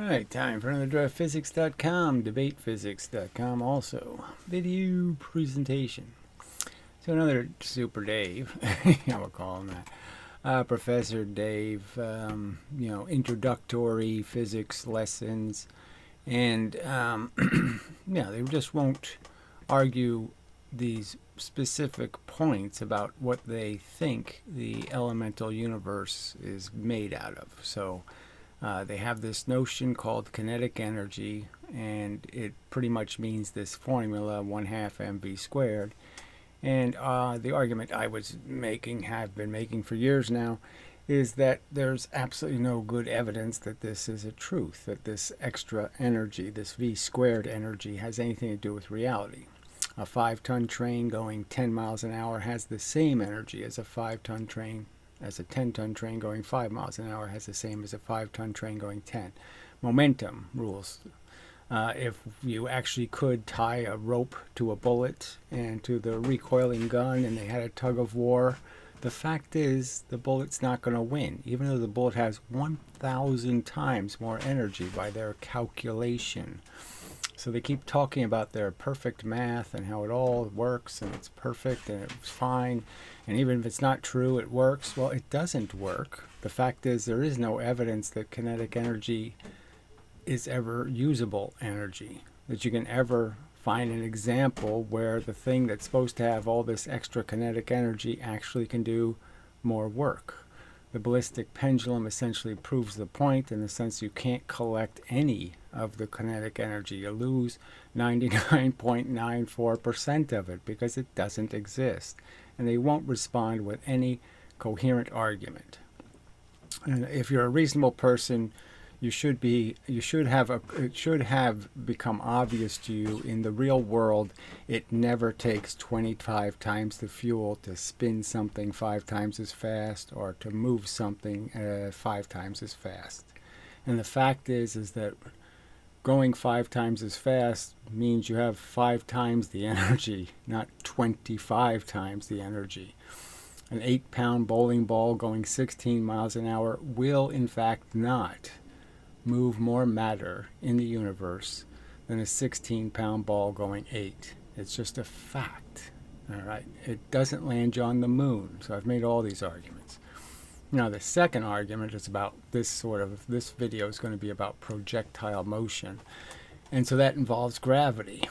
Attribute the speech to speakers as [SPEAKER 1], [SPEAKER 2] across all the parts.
[SPEAKER 1] Alright, time for another DraftPhysics.com, debatephysics.com also. Video presentation. So another Super Dave, I will call him that. Professor Dave, introductory physics lessons. And, they just won't argue these specific points about what they think the elemental universe is made out of. So they have this notion called kinetic energy, and it pretty much means this formula 1/2 mv squared. And the argument I have been making for years now, is that there's absolutely no good evidence that this is a truth, that this extra energy, this v squared energy, has anything to do with reality. A 5-ton train going 10 miles an hour has the same energy as a 5-ton train. As a 10-ton train going 5 miles an hour has the same as a 5-ton train going 10. Momentum rules. If you actually could tie a rope to a bullet and to the recoiling gun and they had a tug of war, the fact is the bullet's not going to win, even though the bullet has 1,000 times more energy by their calculation. So they keep talking about their perfect math and how it all works and it's perfect and it's fine. And even if it's not true, it works. Well, it doesn't work. The fact is there is no evidence that kinetic energy is ever usable energy, that you can ever find an example where the thing that's supposed to have all this extra kinetic energy actually can do more work. The ballistic pendulum essentially proves the point in the sense you can't collect any of the kinetic energy. You lose 99.94% of it because it doesn't exist. And they won't respond with any coherent argument. And if you're a reasonable person, it should have become obvious to you in the real world it never takes 25 times the fuel to spin something 5 times as fast or to move something 5 times as fast. And the fact is that going 5 times as fast means you have 5 times the energy, not 25 times the energy. An 8-pound bowling ball going 16 miles an hour will in fact not move more matter in the universe than a 16-pound ball going 8. It's just a fact. All right. It doesn't land you on the moon. So I've made all these arguments. Now the second argument is about this video is going to be about projectile motion. And so that involves gravity.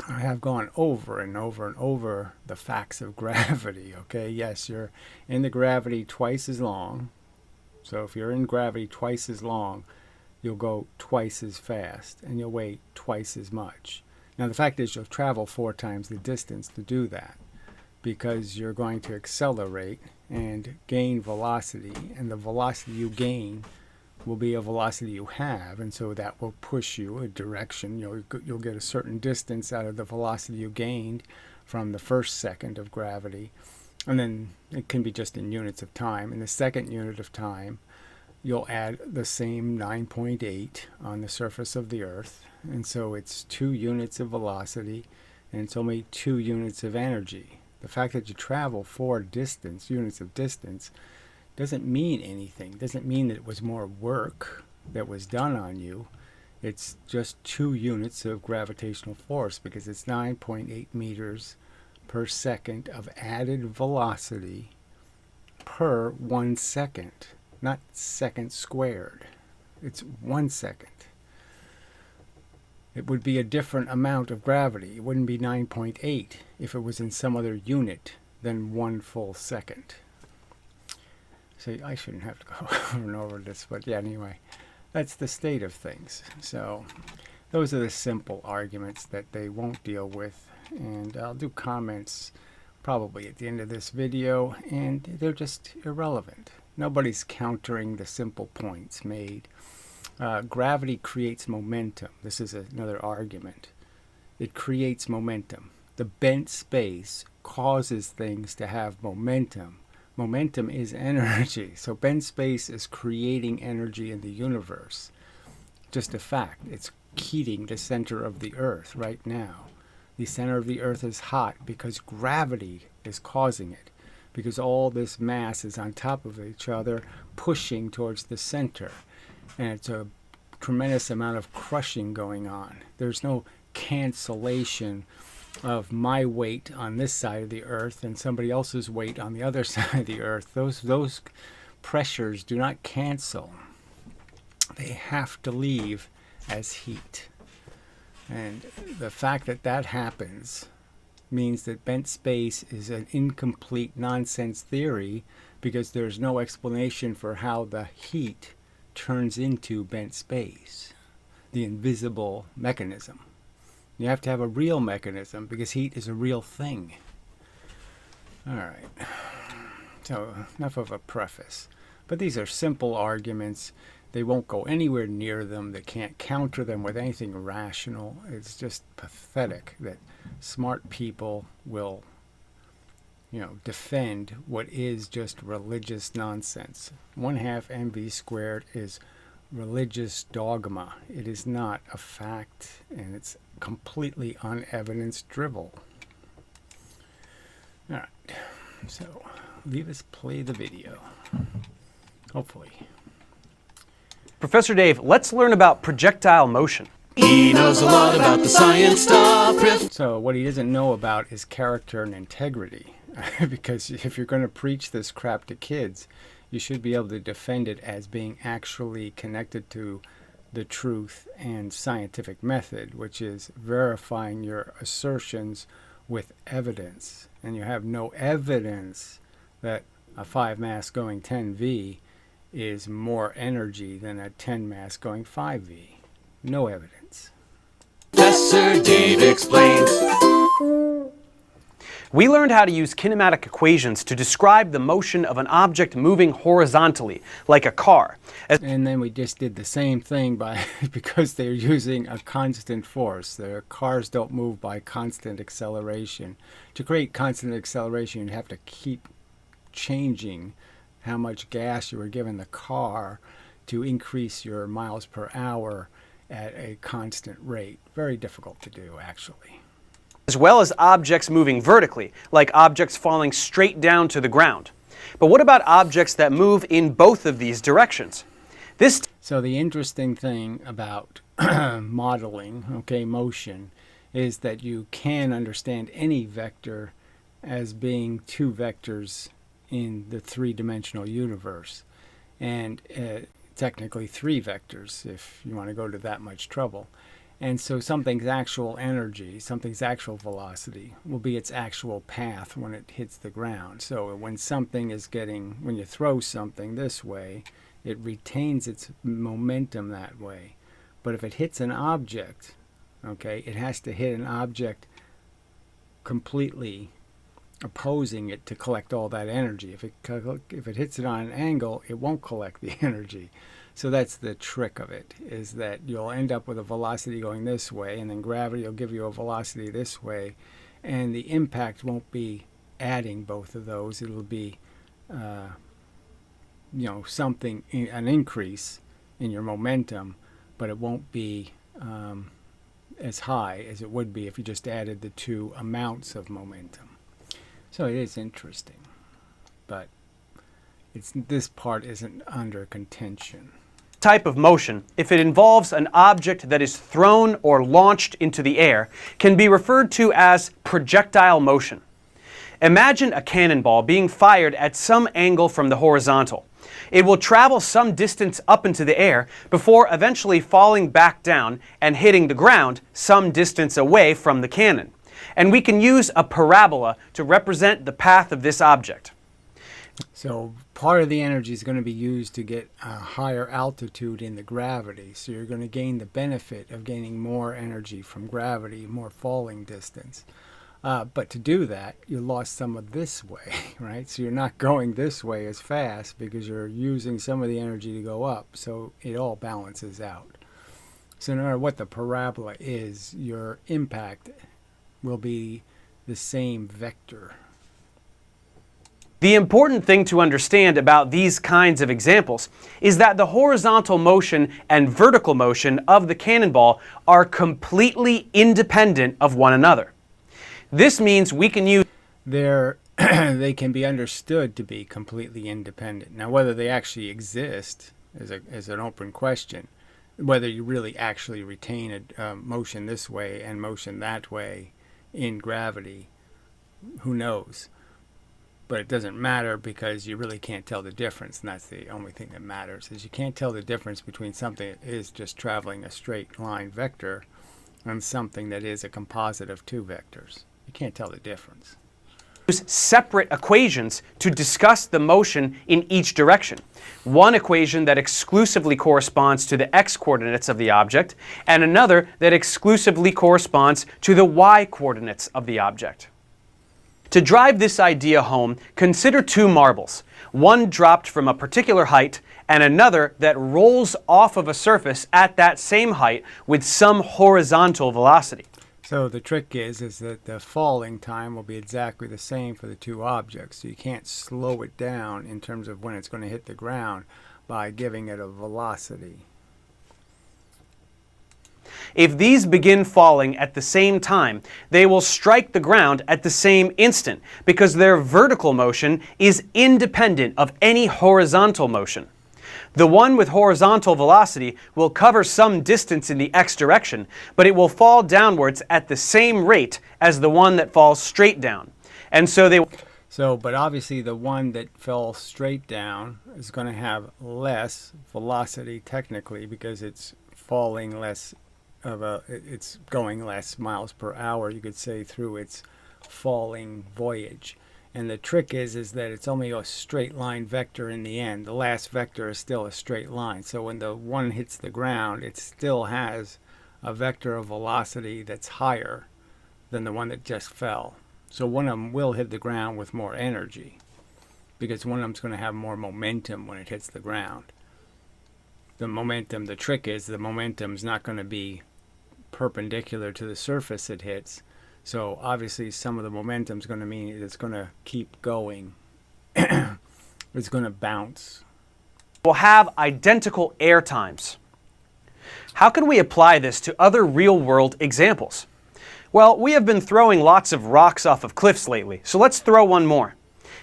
[SPEAKER 1] I have gone over and over and over the facts of gravity. Okay. Yes, you're in the gravity twice as long. So if you're in gravity twice as long, you'll go twice as fast and you'll weigh twice as much. Now the fact is you'll travel 4 times the distance to do that because you're going to accelerate and gain velocity, and the velocity you gain will be a velocity you have, and so that will push you a direction. You'll get a certain distance out of the velocity you gained from the first second of gravity. And then it can be just in units of time. In the second unit of time, you'll add the same 9.8 on the surface of the Earth. And so it's 2 units of velocity, and it's only 2 units of energy. The fact that you travel 4 units of distance, doesn't mean anything. Doesn't mean that it was more work that was done on you. It's just 2 units of gravitational force because it's 9.8 meters per second of added velocity per 1 second, not second squared. It's 1 second. It would be a different amount of gravity. It wouldn't be 9.8 if it was in some other unit than 1 full second. So I shouldn't have to go over and over this, but yeah, anyway, that's the state of things. So those are the simple arguments that they won't deal with. And I'll do comments probably at the end of this video, and they're just irrelevant. Nobody's countering the simple points made. Gravity creates momentum. This is another argument. It creates momentum. The bent space causes things to have momentum. Momentum is energy. So bent space is creating energy in the universe. Just a fact. It's heating the center of the Earth right now. The center of the Earth is hot because gravity is causing it, because all this mass is on top of each other pushing towards the center, and it's a tremendous amount of crushing going on. There's no cancellation of my weight on this side of the earth and somebody else's weight on the other side of the earth. Those pressures do not cancel. They have to leave as heat. And the fact that that happens means that bent space is an incomplete nonsense theory, because there's no explanation for how the heat turns into bent space, the invisible mechanism. You have to have a real mechanism, because heat is a real thing. All right. So enough of a preface. But these are simple arguments. They won't go anywhere near them. They can't counter them with anything rational. It's just pathetic that smart people will, defend what is just religious nonsense. 1/2 mv squared is religious dogma. It is not a fact, and it's completely unevidenced drivel. All right, so leave us play the video, hopefully.
[SPEAKER 2] Professor Dave, let's learn about projectile motion.
[SPEAKER 3] He knows a lot about the science stuff.
[SPEAKER 1] So what he doesn't know about is character and integrity. Because if you're going to preach this crap to kids, you should be able to defend it as being actually connected to the truth and scientific method, which is verifying your assertions with evidence. And you have no evidence that a 5 mass going 10V is more energy than a 10 mass going 5V. No evidence.
[SPEAKER 3] Professor Dave explains.
[SPEAKER 2] We learned how to use kinematic equations to describe the motion of an object moving horizontally, like a car.
[SPEAKER 1] And then we just did the same thing because they're using a constant force. Their cars don't move by constant acceleration. To create constant acceleration, you have to keep changing how much gas you were giving the car to increase your miles per hour at a constant rate. Very difficult to do, actually.
[SPEAKER 2] As well as objects moving vertically, like objects falling straight down to the ground. But what about objects that move in both of these directions?
[SPEAKER 1] So the interesting thing about modeling, motion, is that you can understand any vector as being two vectors in the three-dimensional universe, and technically three vectors if you want to go to that much trouble. And so something's actual energy, something's actual velocity, will be its actual path when it hits the ground. So when when you throw something this way, it retains its momentum that way. But if it hits an object, it has to hit an object completely opposing it to collect all that energy. If it hits it on an angle, it won't collect the energy. So that's the trick of it, is that you'll end up with a velocity going this way, and then gravity will give you a velocity this way, and the impact won't be adding both of those. It'll be something, an increase in your momentum, but it won't be as high as it would be if you just added the two amounts of momentum. So it is interesting, but this part isn't under contention.
[SPEAKER 2] Type of motion, if it involves an object that is thrown or launched into the air, can be referred to as projectile motion. Imagine a cannonball being fired at some angle from the horizontal. It will travel some distance up into the air before eventually falling back down and hitting the ground some distance away from the cannon. And we can use a parabola to represent the path of this object.
[SPEAKER 1] So part of the energy is going to be used to get a higher altitude in the gravity. So you're going to gain the benefit of gaining more energy from gravity, more falling distance. But to do that, you lost some of this way, right? So you're not going this way as fast because you're using some of the energy to go up. So it all balances out. So no matter what the parabola is, your impact will be the same vector.
[SPEAKER 2] The important thing to understand about these kinds of examples is that the horizontal motion and vertical motion of the cannonball are completely independent of one another. This means we can use
[SPEAKER 1] they can be understood to be completely independent. Now, whether they actually exist is an open question. Whether you really actually retain a motion this way and motion that way in gravity, who knows? But it doesn't matter because you really can't tell the difference, and that's the only thing that matters, is you can't tell the difference between something that is just traveling a straight line vector and something that is a composite of two vectors. You can't tell the difference.
[SPEAKER 2] Use separate equations to discuss the motion in each direction. One equation that exclusively corresponds to the x-coordinates of the object, and another that exclusively corresponds to the y-coordinates of the object. To drive this idea home, consider two marbles, one dropped from a particular height and another that rolls off of a surface at that same height with some horizontal velocity.
[SPEAKER 1] So the trick is that the falling time will be exactly the same for the two objects. So you can't slow it down in terms of when it's going to hit the ground by giving it a velocity.
[SPEAKER 2] If these begin falling at the same time, they will strike the ground at the same instant because their vertical motion is independent of any horizontal motion. The one with horizontal velocity will cover some distance in the x direction, but it will fall downwards at the same rate as the one that falls straight down. And so
[SPEAKER 1] but obviously the one that fell straight down is going to have less velocity technically because it's falling less it's going less miles per hour, you could say, through its falling voyage. And the trick is that it's only a straight line vector in the end. The last vector is still a straight line. So when the one hits the ground, it still has a vector of velocity that's higher than the one that just fell. So one of them will hit the ground with more energy because one of them's going to have more momentum when it hits the ground. The trick is the momentum's not going to be perpendicular to the surface it hits. So obviously some of the momentum is going to mean it's going to keep going. It's going to bounce.
[SPEAKER 2] Will have identical air times. How can we apply this to other real-world examples? Well, we have been throwing lots of rocks off of cliffs lately, so let's throw one more.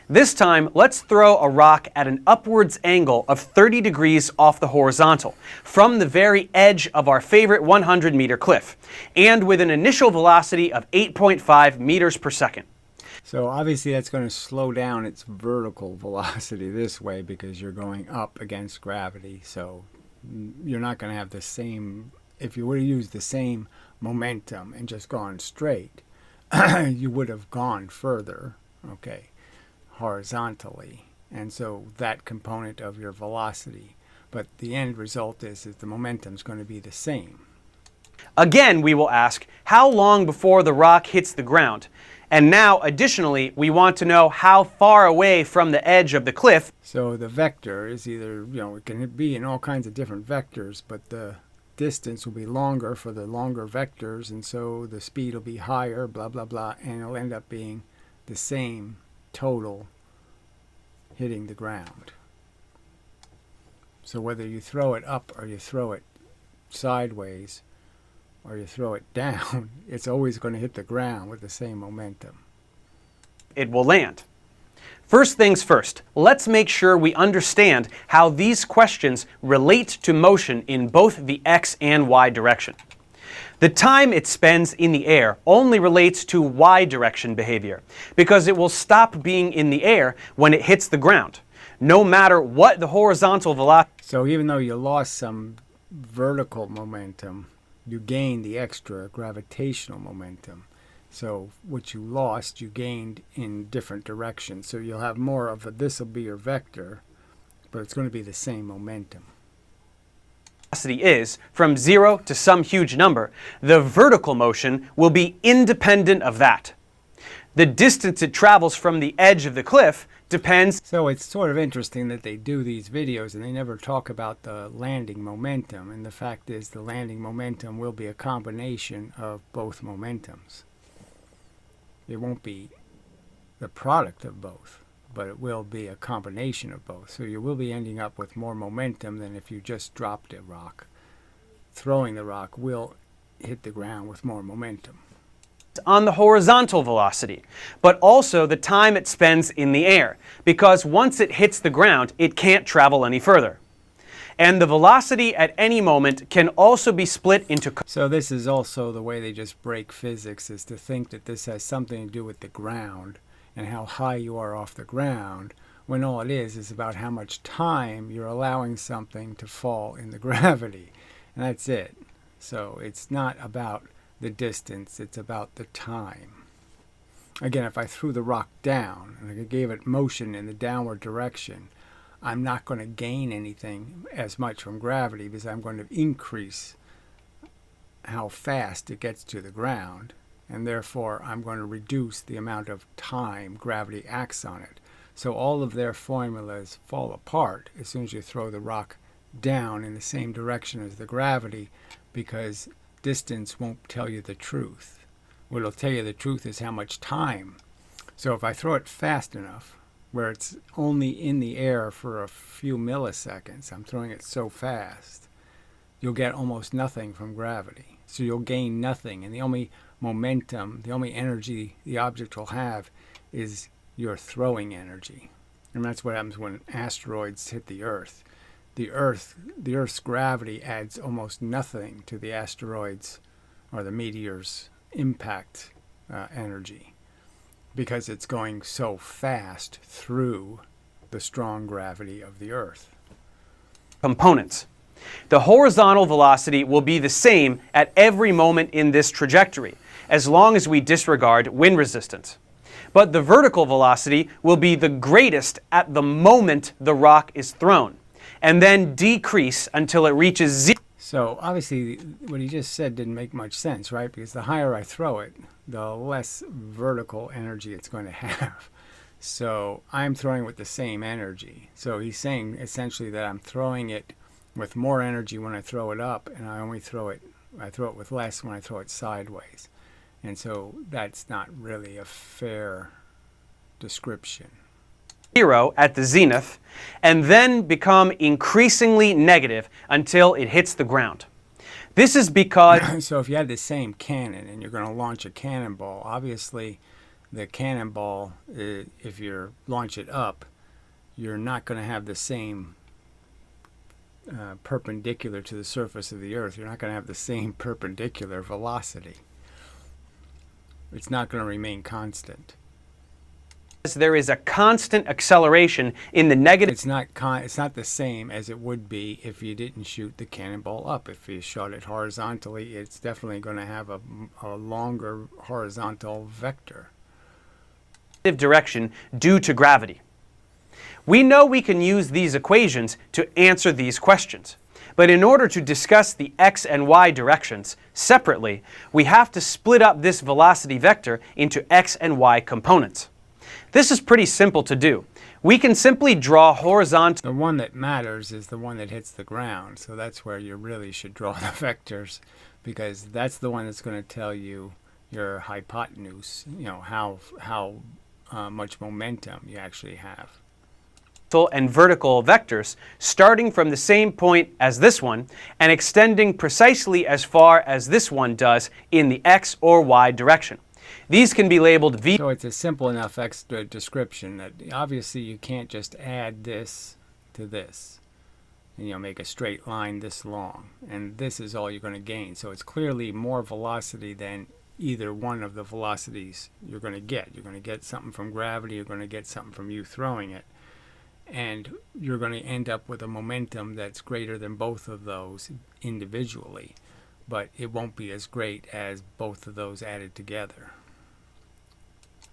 [SPEAKER 2] This time, let's throw a rock at an upwards angle of 30 degrees off the horizontal, from the very edge of our favorite 100-meter cliff, and with an initial velocity of 8.5 meters per second.
[SPEAKER 1] So obviously that's going to slow down its vertical velocity this way because you're going up against gravity. So you're not going to have the same, if you were to use the same momentum and just gone straight, you would have gone further, okay, horizontally. And so that component of your velocity. But the end result is that the momentum is going to be the same.
[SPEAKER 2] Again, we will ask, how long before the rock hits the ground? And now, additionally, we want to know how far away from the edge of the cliff.
[SPEAKER 1] So the vector is either, it can be in all kinds of different vectors, but the distance will be longer for the longer vectors, and so the speed will be higher, blah, blah, blah, and it'll end up being the same total hitting the ground. So whether you throw it up or you throw it sideways or you throw it down, it's always going to hit the ground with the same momentum.
[SPEAKER 2] It will land. First things first, let's make sure we understand how these questions relate to motion in both the x and y direction. The time it spends in the air only relates to y direction behavior because it will stop being in the air when it hits the ground, no matter what the horizontal velocity.
[SPEAKER 1] So even though you lost some vertical momentum, you gained the extra gravitational momentum. So what you lost, you gained in different directions. So you'll have more of this will be your vector, but it's going to be the same momentum.
[SPEAKER 2] Velocity is from 0 to some huge number, the vertical motion will be independent of that. The distance it travels from the edge of the cliff depends.
[SPEAKER 1] So it's sort of interesting that they do these videos and they never talk about the landing momentum. And the fact is the landing momentum will be a combination of both momentums. It won't be the product of both, but it will be a combination of both. So you will be ending up with more momentum than if you just dropped a rock. Throwing the rock will hit the ground with more momentum.
[SPEAKER 2] On the horizontal velocity, but also the time it spends in the air, because once it hits the ground, it can't travel any further. And the velocity at any moment can also be split into...
[SPEAKER 1] So this is also the way they just break physics, is to think that this has something to do with the ground and how high you are off the ground, when all it is about how much time you're allowing something to fall in the gravity. And that's it. So it's not about the distance, it's about the time. Again, if I threw the rock down and I gave it motion in the downward direction, I'm not going to gain anything as much from gravity, because I'm going to increase how fast it gets to the ground, and therefore I'm going to reduce the amount of time gravity acts on it. So all of their formulas fall apart as soon as you throw the rock down in the same direction as the gravity, because distance won't tell you the truth. What will tell you the truth is how much time. So if I throw it fast enough, where it's only in the air for a few milliseconds, I'm throwing it so fast, you'll get almost nothing from gravity. So you'll gain nothing, and the only momentum, the only energy the object will have is your throwing energy. And that's what happens when asteroids hit the Earth. The Earth's gravity adds almost nothing to the asteroids or the meteor's impact energy, because it's going so fast through the strong gravity of the Earth.
[SPEAKER 2] Components. The horizontal velocity will be the same at every moment in this trajectory, as long as we disregard wind resistance. But the vertical velocity will be the greatest at the moment the rock is thrown, and then decrease until it reaches zero.
[SPEAKER 1] So obviously what he just said didn't make much sense, right? Because the higher I throw it, the less vertical energy it's going to have. So I'm throwing with the same energy. So he's saying essentially that I'm throwing it with more energy when I throw it up, and I throw it with less when I throw it sideways. And so that's not really a fair description.
[SPEAKER 2] Zero at the zenith, and then become increasingly negative until it hits the ground. This is because...
[SPEAKER 1] So if you had the same cannon and you're going to launch a cannonball, obviously the cannonball, if you launch it up, you're not going to have the same perpendicular to the surface of the Earth. You're not going to have the same perpendicular velocity. It's not going to remain constant.
[SPEAKER 2] There is a constant acceleration in the negative...
[SPEAKER 1] It's not the same as it would be if you didn't shoot the cannonball up. If you shot it horizontally, it's definitely going to have a longer horizontal vector.
[SPEAKER 2] Direction due to gravity. We know we can use these equations to answer these questions. But in order to discuss the x and y directions separately, we have to split up this velocity vector into x and y components. This is pretty simple to do. We can simply draw horizontal...
[SPEAKER 1] The one that matters is the one that hits the ground, so that's where you really should draw the vectors, because that's the one that's going to tell you your hypotenuse, how much momentum you actually have.
[SPEAKER 2] And vertical vectors starting from the same point as this one and extending precisely as far as this one does in the x or y direction. These can be labeled v.
[SPEAKER 1] So it's a simple enough extra description that obviously you can't just add this to this and make a straight line this long, and this is all you're going to gain. So it's clearly more velocity than either one of the velocities you're going to get. You're going to get something from gravity, you're going to get something from you throwing it, and you're going to end up with a momentum that's greater than both of those individually, but it won't be as great as both of those added together.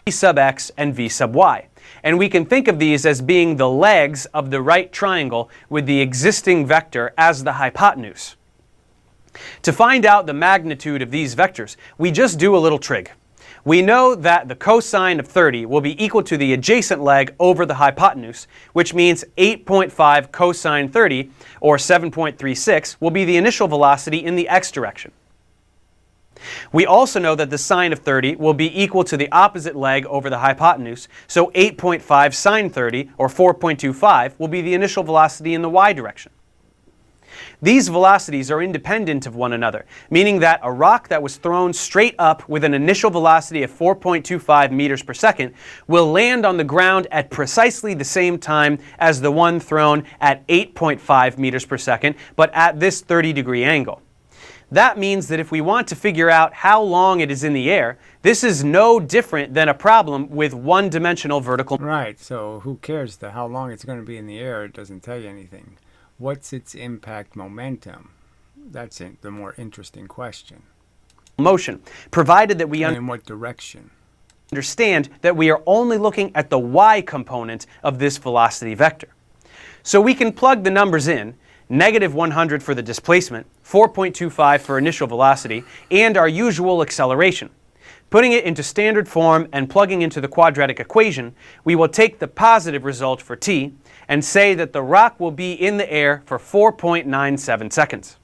[SPEAKER 2] V sub x and v sub y. And we can think of these as being the legs of the right triangle with the existing vector as the hypotenuse. To find out the magnitude of these vectors, we just do a little trig. We know that the cosine of 30 will be equal to the adjacent leg over the hypotenuse, which means 8.5 cosine 30, or 7.36, will be the initial velocity in the x direction. We also know that the sine of 30 will be equal to the opposite leg over the hypotenuse, so 8.5 sine 30, or 4.25, will be the initial velocity in the y direction. These velocities are independent of one another, meaning that a rock that was thrown straight up with an initial velocity of 4.25 meters per second will land on the ground at precisely the same time as the one thrown at 8.5 meters per second, but at this 30-degree angle. That means that if we want to figure out how long it is in the air, this is no different than a problem with one-dimensional vertical.
[SPEAKER 1] Right, so who cares how long it's going to be in the air? It doesn't tell you anything. What's its impact momentum? That's the more interesting question.
[SPEAKER 2] Motion, provided that we
[SPEAKER 1] And in what direction?
[SPEAKER 2] understand that we are only looking at the y component of this velocity vector. So we can plug the numbers in, -100 for the displacement, 4.25 for initial velocity, and our usual acceleration. Putting it into standard form and plugging into the quadratic equation, we will take the positive result for t and say that the rock will be in the air for 4.97 seconds.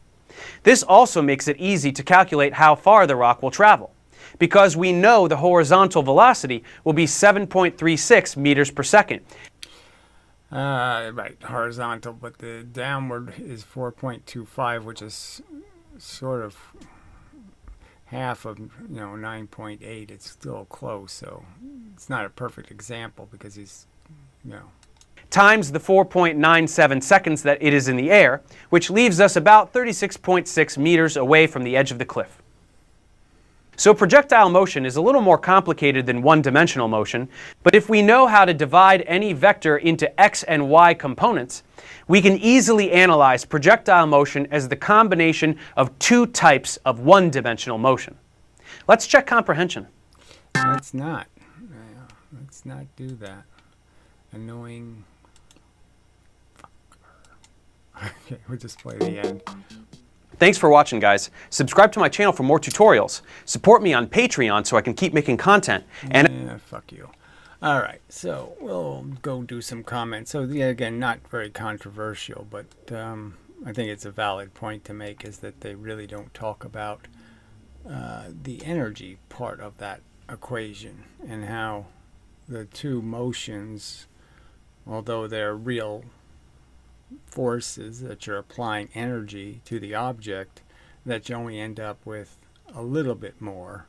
[SPEAKER 2] This also makes it easy to calculate how far the rock will travel, because we know the horizontal velocity will be 7.36 meters per second.
[SPEAKER 1] Right, horizontal, but the downward is 4.25, which is sort of half of 9.8. It's still close, so it's not a perfect example because he's
[SPEAKER 2] times the 4.97 seconds that it is in the air, which leaves us about 36.6 meters away from the edge of the cliff. So projectile motion is a little more complicated than one-dimensional motion, but if we know how to divide any vector into x and y components, we can easily analyze projectile motion as the combination of two types of one-dimensional motion. Let's check comprehension.
[SPEAKER 1] Let's not do that. Annoying. Okay, we'll just play the end.
[SPEAKER 2] Thanks for watching, guys. Subscribe to my channel for more tutorials. Support me on Patreon so I can keep making content. And
[SPEAKER 1] fuck you. All right, so we'll go do some comments. So yeah, again, not very controversial, but I think it's a valid point to make, is that they really don't talk about the energy part of that equation and how the two motions, although they're real forces that you're applying energy to the object, that you only end up with a little bit more,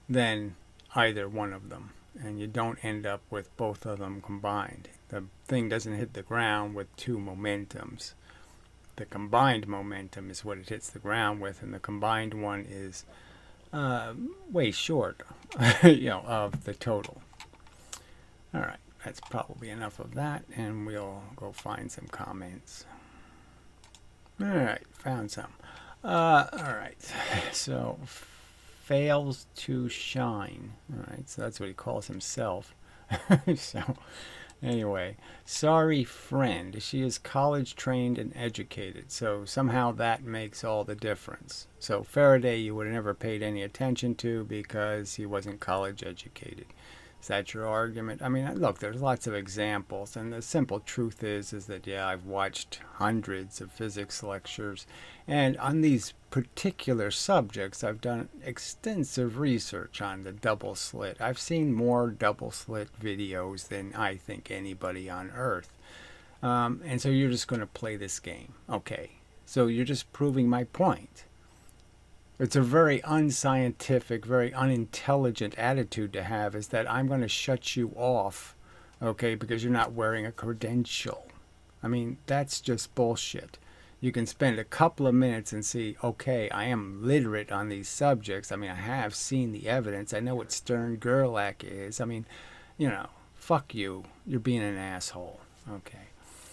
[SPEAKER 1] than either one of them, and you don't end up with both of them combined. The thing doesn't hit the ground with two momentums. The combined momentum is what it hits the ground with, and the combined one is way short of the total. All right. That's probably enough of that, and we'll go find some comments. All right, found some. All right, so fails to shine. All right, so that's what he calls himself. So anyway, sorry friend. She is college trained and educated, so somehow that makes all the difference. So Faraday you would have never paid any attention to because he wasn't college educated. Is that your argument? I mean, look, there's lots of examples, and the simple truth is that, yeah, I've watched hundreds of physics lectures, and on these particular subjects, I've done extensive research on the double slit. I've seen more double slit videos than I think anybody on Earth. And so you're just going to play this game. Okay, so you're just proving my point. It's a very unscientific, very unintelligent attitude to have, is that I'm going to shut you off, because you're not wearing a credential. I mean, that's just bullshit. You can spend a couple of minutes and see, okay, I am literate on these subjects. I mean, I have seen the evidence. I know what Stern-Gerlach is. I mean, fuck you. You're being an asshole. Okay.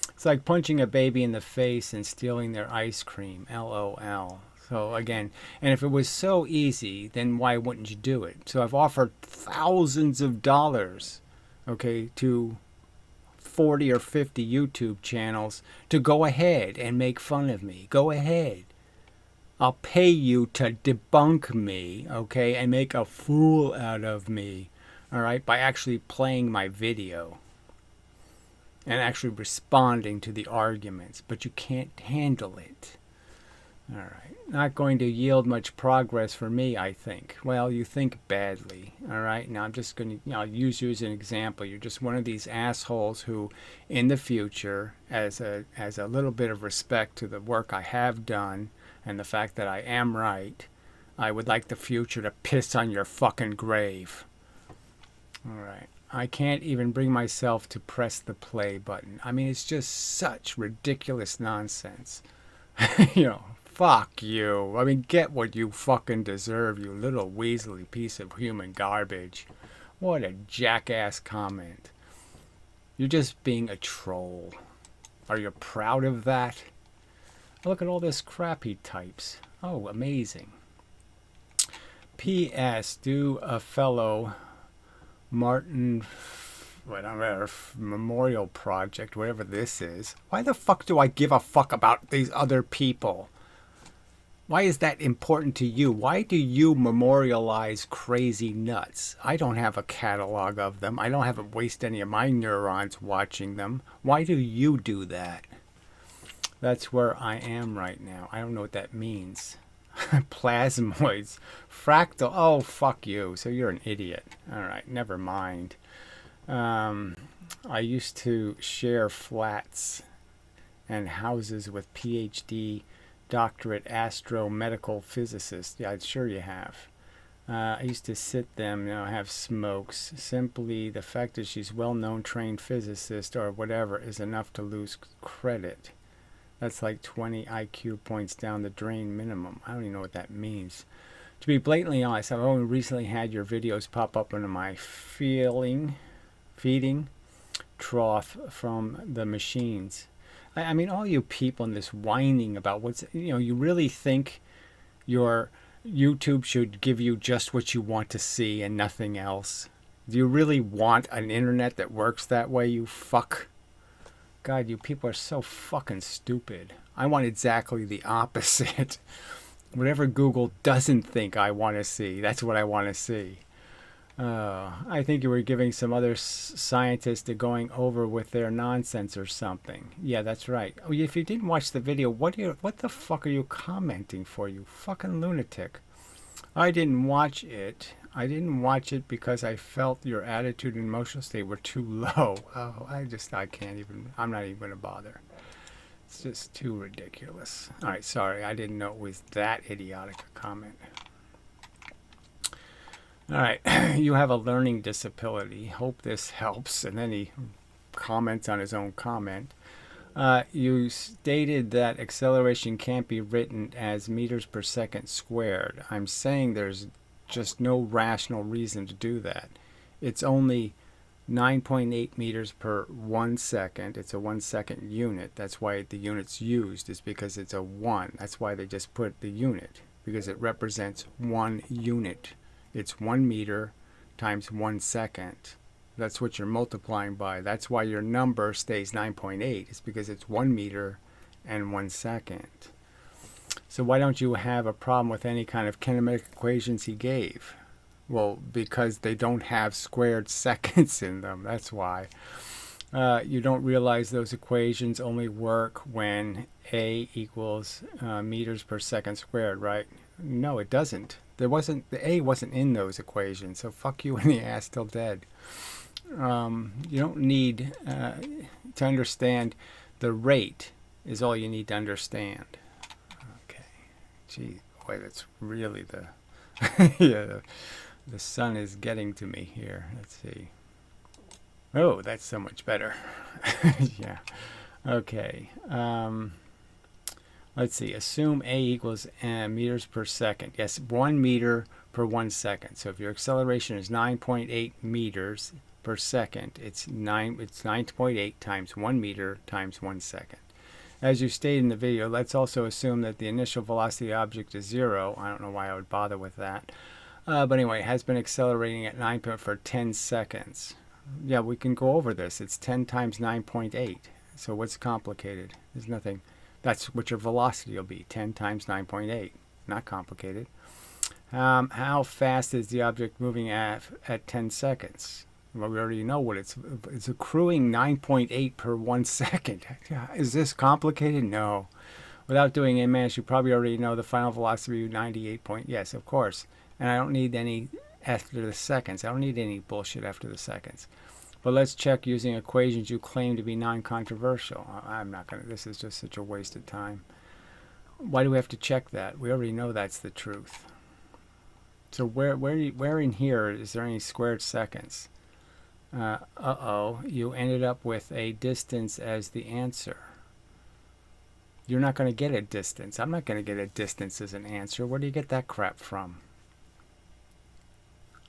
[SPEAKER 1] It's like punching a baby in the face and stealing their ice cream. LOL. So again, and if it was so easy, then why wouldn't you do it? So I've offered thousands of dollars, to 40 or 50 YouTube channels to go ahead and make fun of me. Go ahead. I'll pay you to debunk me, and make a fool out of me, all right, by actually playing my video and actually responding to the arguments, but you can't handle it. All right. Not going to yield much progress for me, I think. Well, you think badly. All right. Now I'm just going to use you as an example. You're just one of these assholes who, in the future, as a little bit of respect to the work I have done and the fact that I am right, I would like the future to piss on your fucking grave. All right. I can't even bring myself to press the play button. I mean, it's just such ridiculous nonsense. Fuck you. I mean, get what you fucking deserve, you little weaselly piece of human garbage. What a jackass comment. You're just being a troll. Are you proud of that? Look at all this crap he types. Oh, amazing. P.S. Do a fellow Martin whatever memorial project, whatever this is. Why the fuck do I give a fuck about these other people? Why is that important to you? Why do you memorialize crazy nuts? I don't have a catalog of them. I don't have to waste any of my neurons watching them. Why do you do that? That's where I am right now. I don't know what that means. Plasmoids. Fractal. Oh, fuck you. So you're an idiot. All right, never mind. I used to share flats and houses with PhD doctorate astromedical physicists. Yeah, sure you have. I used to sit them, have smokes. Simply the fact that she's well-known trained physicist or whatever is enough to lose credit. That's like 20 IQ points down the drain minimum. I don't even know what that means. To be blatantly honest, I've only recently had your videos pop up into my feeding trough from the machines. I mean, all you people in this whining about what's, you really think your YouTube should give you just what you want to see and nothing else? Do you really want an internet that works that way, you fuck? God, you people are so fucking stupid. I want exactly the opposite. Whatever Google doesn't think I want to see, that's what I want to see. I think you were giving some other scientists to going over with their nonsense or something. Yeah, that's right. Oh, if you didn't watch the video, what the fuck are you commenting for, you fucking lunatic? I didn't watch it. I didn't watch it because I felt your attitude and emotional state were too low. Oh, I can't even, I'm not even going to bother. It's just too ridiculous. All right, sorry. I didn't know it was that idiotic a comment. All right, you have a learning disability. Hope this helps. And then he comments on his own comment. You stated that acceleration can't be written as meters per second squared. I'm saying there's just no rational reason to do that. It's only 9.8 meters per 1 second. It's a 1 second unit. That's why the unit's used, is because it's a 1. That's why they just put the unit, because it represents 1 unit. It's 1 meter times 1 second. That's what you're multiplying by. That's why your number stays 9.8. It's because it's 1 meter and 1 second. So why don't you have a problem with any kind of kinematic equations he gave? Well, because they don't have squared seconds in them. That's why. You don't realize those equations only work when A equals meters per second squared, right? No, it doesn't. The A wasn't in those equations, so fuck you in the ass till dead. You don't need to understand the rate is all you need to understand. Okay. Gee, boy, that's really the yeah, the sun is getting to me here. Let's see. Oh, that's so much better. Yeah. Okay. Let's see. Assume A equals meters per second. Yes, 1 meter per 1 second. So if your acceleration is 9.8 meters per second, it's 9.8 times 1 meter times 1 second. As you stated in the video, let's also assume that the initial velocity of the object is 0. I don't know why I would bother with that. But anyway, it has been accelerating at 9 for 10 seconds. Yeah, we can go over this. It's 10 times 9.8. So what's complicated? There's nothing. That's what your velocity will be, 10 times 9.8. Not complicated. How fast is the object moving at 10 seconds? Well, we already know what it's accruing 9.8 per 1 second. Is this complicated? No. Without doing a math, you probably already know the final velocity of 98 point. Yes, of course. And I don't need any after the seconds. I don't need any bullshit after the seconds. But let's check using equations you claim to be non-controversial. I'm not going to. This is just such a waste of time. Why do we have to check that? We already know that's the truth. So where in here is there any squared seconds? You ended up with a distance as the answer. You're not going to get a distance. I'm not going to get a distance as an answer. Where do you get that crap from?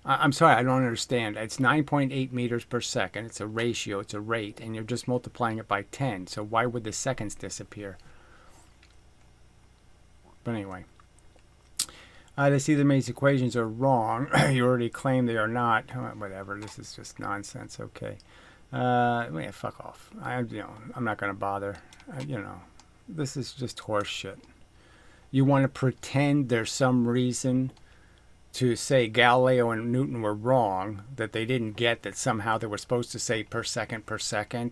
[SPEAKER 1] I'm sorry, I don't understand. It's 9.8 meters per second. It's a ratio, it's a rate, and you're just multiplying it by 10. So why would the seconds disappear? But anyway. This either makes equations are wrong. You already claim they are not. Whatever, this is just nonsense. Okay. Fuck off. I'm not going to bother. This is just horse shit. You want to pretend there's some reason to say Galileo and Newton were wrong, that they didn't get that somehow they were supposed to say per second,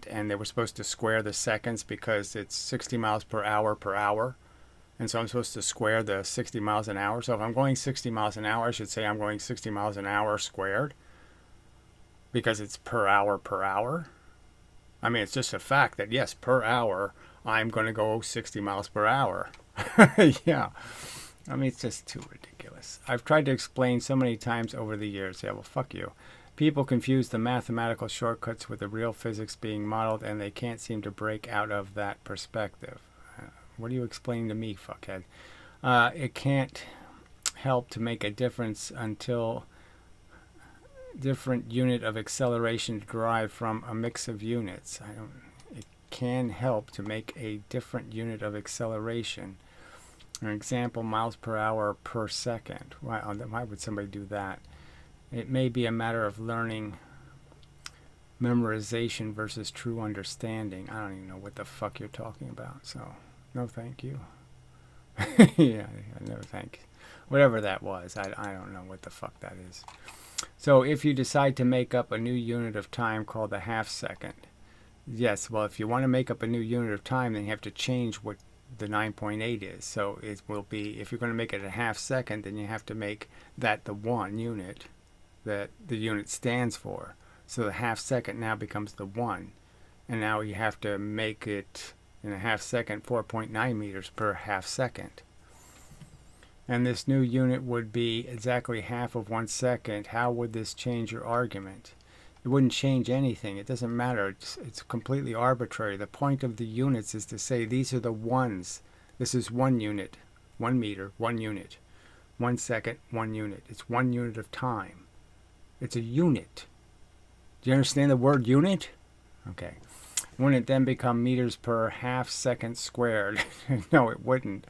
[SPEAKER 1] and they were supposed to square the seconds because it's 60 miles per hour. And so I'm supposed to square the 60 miles an hour. So if I'm going 60 miles an hour, I should say I'm going 60 miles an hour squared because it's per hour. I mean, it's just a fact that, yes, per hour, I'm going to go 60 miles per hour. Yeah. I mean, it's just too ridiculous. I've tried to explain so many times over the years. Yeah, well, fuck you. People confuse the mathematical shortcuts with the real physics being modeled, and they can't seem to break out of that perspective. What are you explaining to me, fuckhead? It can't help to make a difference until different unit of acceleration derived from a mix of units. It can help to make a different unit of acceleration. For example, miles per hour per second. Why would somebody do that? It may be a matter of learning memorization versus true understanding. I don't even know what the fuck you're talking about, so no thank you. Yeah, no thank you. Whatever that was, I don't know what the fuck that is. So if you decide to make up a new unit of time called a half second, yes, well, if you want to make up a new unit of time, then you have to change what the 9.8 is. So it will be, if you're going to make it a half second, then you have to make that the 1 unit that the unit stands for. So the half second now becomes the 1. And now you have to make it in a half second 4.9 meters per half second. And this new unit would be exactly half of 1 second. How would this change your argument? It wouldn't change anything. It doesn't matter. It's completely arbitrary. The point of the units is to say these are the ones. This is 1 unit, 1 meter, 1 unit. 1 second, 1 unit. It's 1 unit of time. It's a unit. Do you understand the word unit? Okay. Wouldn't it then become meters per half second squared? No, it wouldn't.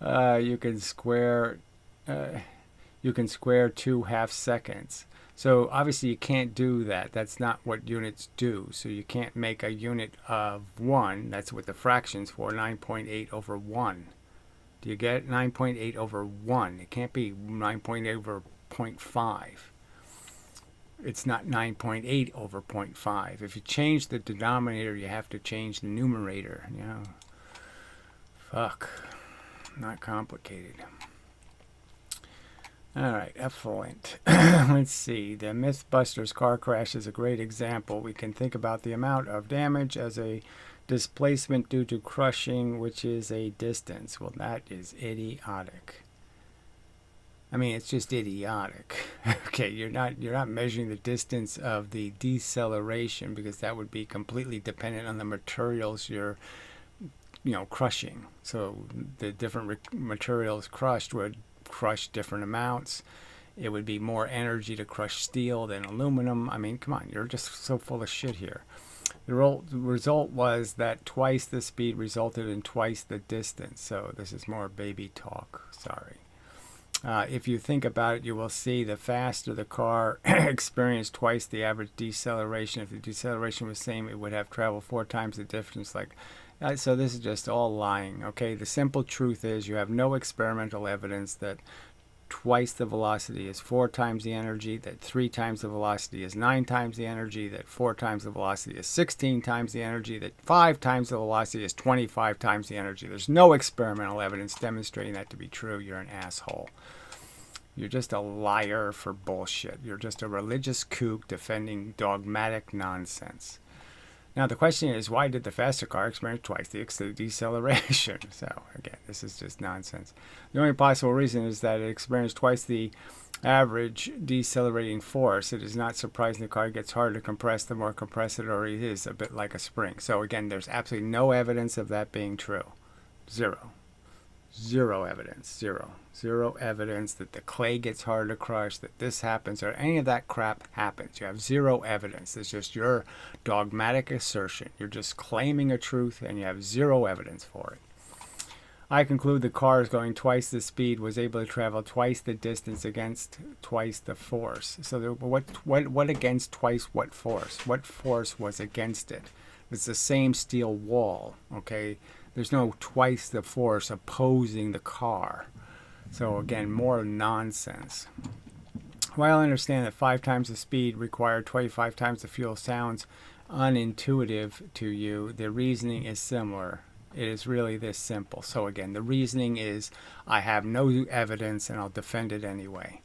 [SPEAKER 1] You can square 2 half seconds. So obviously you can't do that. That's not what units do. So you can't make a unit of 1. That's what the fraction's for, 9.8 over 1. Do you get it? 9.8 over 1. It can't be 9.8 over 0.5. It's not 9.8 over 0.5. If you change the denominator, you have to change the numerator. You know, fuck. Not complicated. Alright, effluent. Let's see. The Mythbusters car crash is a great example. We can think about the amount of damage as a displacement due to crushing, which is a distance. Well, that is idiotic. I mean, it's just idiotic. Okay, you're not measuring the distance of the deceleration because that would be completely dependent on the materials you're crushing. So the different materials crushed would crush different amounts. It would be more energy to crush steel than aluminum. I mean, come on, you're just so full of shit here. The result was that twice the speed resulted in twice the distance. So this is more baby talk. Sorry. If you think about it, you will see the faster the car experienced twice the average deceleration. If the deceleration was the same, it would have traveled 4 times the distance. So this is just all lying. Okay, the simple truth is you have no experimental evidence that twice the velocity is 4 times the energy, that 3 times the velocity is 9 times the energy, that 4 times the velocity is 16 times the energy, that 5 times the velocity is 25 times the energy. There's no experimental evidence demonstrating that to be true. You're an asshole. You're just a liar for bullshit. You're just a religious kook defending dogmatic nonsense. Now, the question is, why did the faster car experience twice the deceleration? So, again, this is just nonsense. The only possible reason is that it experienced twice the average decelerating force. It is not surprising the car gets harder to compress the more compressed it already is, a bit like a spring. So, again, there's absolutely no evidence of that being true. Zero. Zero evidence. Zero evidence that the clay gets harder to crush, that this happens, or any of that crap happens. You have zero evidence. It's just your dogmatic assertion. You're just claiming a truth, and you have zero evidence for it. I conclude the car is going twice the speed, was able to travel twice the distance against twice the force. So what against twice what force? What force was against it? It's the same steel wall, okay? There's no twice the force opposing the car. So again, more nonsense. While I understand that 5 times the speed required 25 times the fuel sounds unintuitive to you, the reasoning is similar. It is really this simple. So again, the reasoning is I have no evidence and I'll defend it anyway.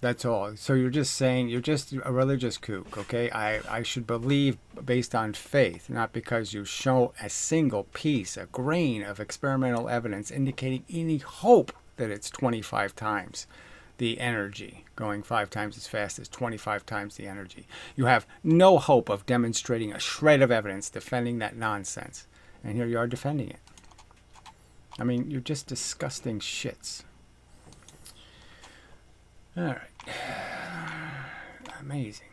[SPEAKER 1] That's all. So you're just saying, you're just a religious kook, okay? I should believe based on faith, not because you show a single piece, a grain of experimental evidence indicating any hope that it's 25 times the energy. Going 5 times as fast as 25 times the energy. You have no hope of demonstrating a shred of evidence defending that nonsense. And here you are defending it. I mean, you're just disgusting shits. All right. Amazing.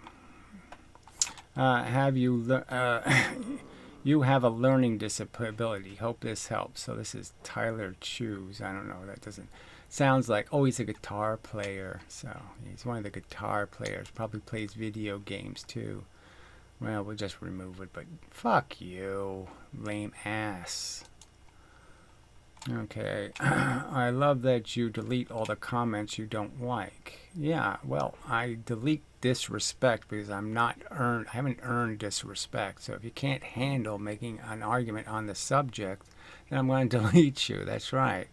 [SPEAKER 1] You have a learning disability. Hope this helps. So this is Tyler Choose. I don't know. That doesn't sounds like, oh, he's a guitar player. So he's one of the guitar players. Probably plays video games too. Well, we'll just remove it. But fuck you, lame ass. Okay, I love that you delete all the comments you don't like. Yeah, well, I delete disrespect because I haven't earned disrespect. So if you can't handle making an argument on the subject, then I'm going to delete you. That's right.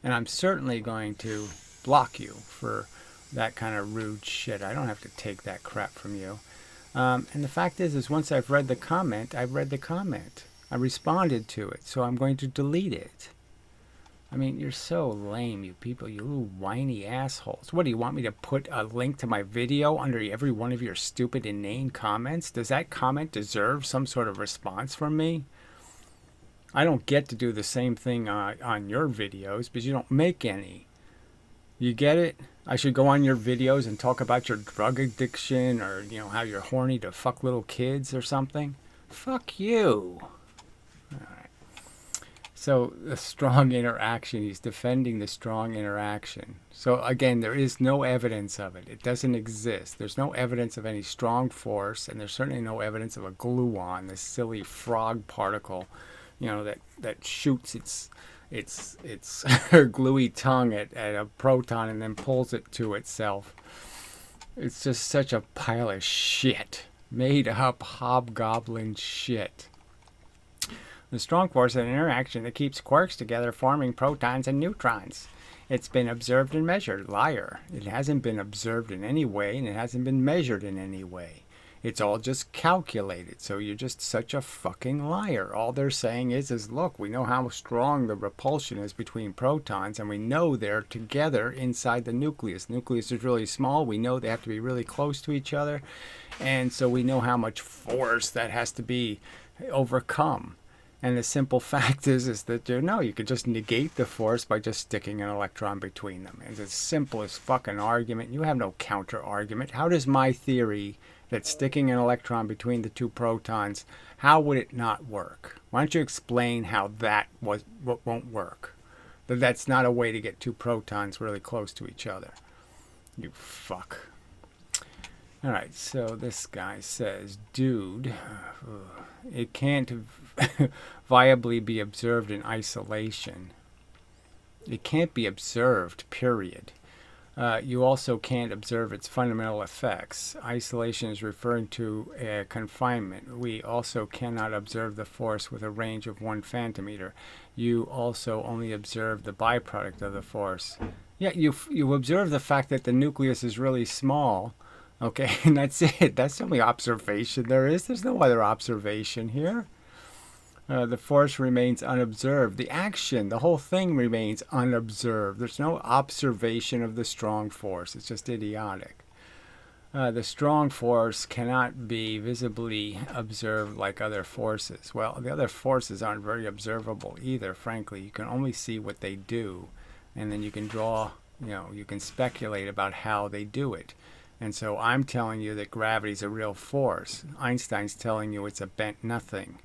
[SPEAKER 1] And I'm certainly going to block you for that kind of rude shit. I don't have to take that crap from you. And the fact is once I've read the comment, I've read the comment. I responded to it, so I'm going to delete it. I mean, you're so lame, you people, you little whiny assholes. What, do you want me to put a link to my video under every one of your stupid, inane comments? Does that comment deserve some sort of response from me? I don't get to do the same thing on your videos because you don't make any. You get it? I should go on your videos and talk about your drug addiction or, you know, how you're horny to fuck little kids or something? Fuck you. So the strong interaction, he's defending the strong interaction. So again, there is no evidence of it. It doesn't exist. There's no evidence of any strong force, and there's certainly no evidence of a gluon, this silly frog particle, you know, that shoots its gluey tongue at a proton and then pulls it to itself. It's just such a pile of shit. Made up hobgoblin shit. The strong force is an interaction that keeps quarks together, forming protons and neutrons. It's been observed and measured. Liar. It hasn't been observed in any way, and it hasn't been measured in any way. It's all just calculated, so you're just such a fucking liar. All they're saying is look, we know how strong the repulsion is between protons, and we know they're together inside the nucleus. The nucleus is really small. We know they have to be really close to each other, and so we know how much force that has to be overcome. And the simple fact is that you could just negate the force by just sticking an electron between them. It's the simplest fucking argument. You have no counter argument. How does my theory that sticking an electron between the two protons, how would it not work? Why don't you explain how that won't work? That's not a way to get two protons really close to each other. You fuck. All right, so this guy says, dude, it can't viably be observed in isolation. It can't be observed, period. You also can't observe its fundamental effects. Isolation is referring to confinement. We also cannot observe the force with a range of 1 femtometer. You also only observe the byproduct of the force. Yeah, you observe the fact that the nucleus is really small, okay, and that's it. That's the only observation there is. There's no other observation here. The force remains unobserved. The action, the whole thing remains unobserved. There's no observation of the strong force. It's just idiotic. The strong force cannot be visibly observed like other forces. Well, the other forces aren't very observable either, frankly. You can only see what they do, and then you can draw, you can speculate about how they do it. And so I'm telling you that gravity is a real force. Einstein's telling you it's a bent nothing.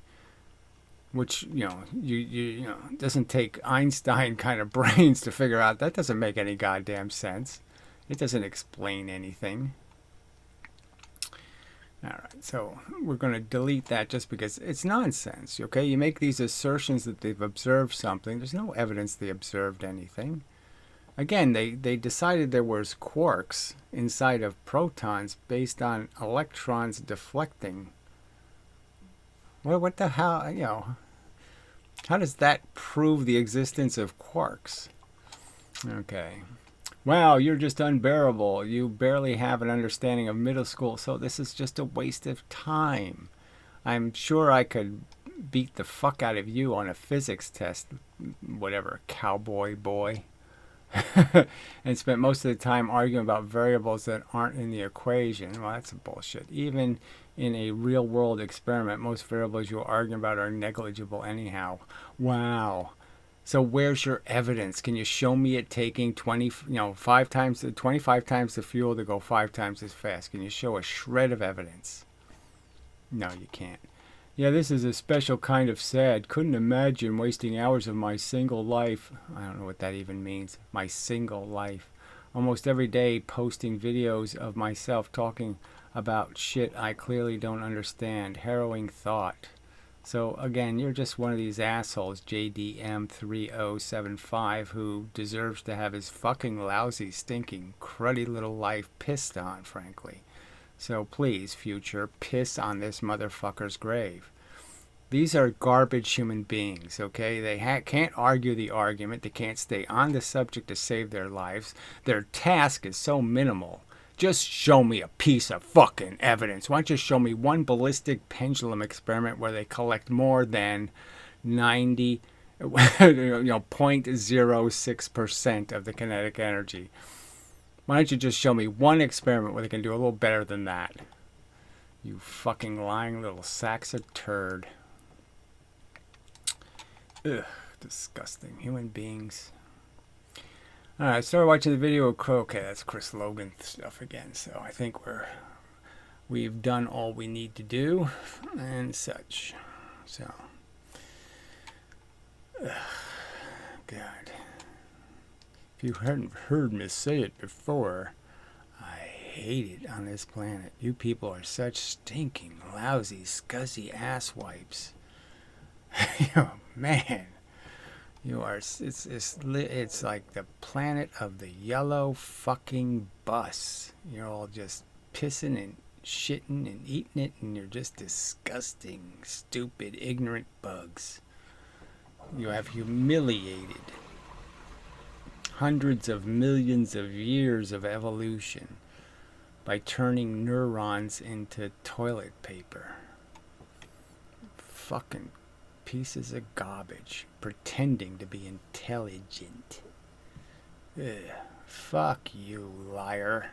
[SPEAKER 1] Which, it doesn't take Einstein kind of brains to figure out. That doesn't make any goddamn sense. It doesn't explain anything. All right, so we're going to delete that just because it's nonsense, okay? You make these assertions that they've observed something. There's no evidence they observed anything. Again, they decided there was quarks inside of protons based on electrons deflecting. Well, what the hell, how does that prove the existence of quarks? Okay. Wow, you're just unbearable. You barely have an understanding of middle school, so this is just a waste of time. I'm sure I could beat the fuck out of you on a physics test, whatever, cowboy boy. And spent most of the time arguing about variables that aren't in the equation. Well, that's bullshit. Even in a real world experiment, most variables you're arguing about are negligible anyhow. Wow. So where's your evidence? Can you show me it taking 25 times the fuel to go 5 times as fast? Can you show a shred of evidence? No, you can't. Yeah, this is a special kind of sad. Couldn't imagine wasting hours of my single life. I don't know what that even means. My single life. Almost every day posting videos of myself talking about shit I clearly don't understand. Harrowing thought. So again, you're just one of these assholes, JDM3075, who deserves to have his fucking lousy, stinking, cruddy little life pissed on, frankly. So please, future, piss on this motherfucker's grave. These are garbage human beings, okay? They can't argue the argument. They can't stay on the subject to save their lives. Their task is so minimal. Just show me a piece of fucking evidence. Why don't you show me one ballistic pendulum experiment where they collect more than 0.06% of the kinetic energy? Why don't you just show me one experiment where they can do a little better than that? You fucking lying little sacks of turd. Ugh, disgusting human beings. Alright, I started watching the video of okay, that's Chris Logan stuff again, so I think we've done all we need to do and such. So God. If you hadn't heard me say it before, I hate it on this planet. You people are such stinking, lousy, scuzzy asswipes. Man. You are, it's like the planet of the yellow fucking bus. You're all just pissing and shitting and eating it, and you're just disgusting, stupid, ignorant bugs. You have humiliated hundreds of millions of years of evolution by turning neurons into toilet paper. Fucking pieces of garbage, pretending to be intelligent. Ugh, fuck you, liar.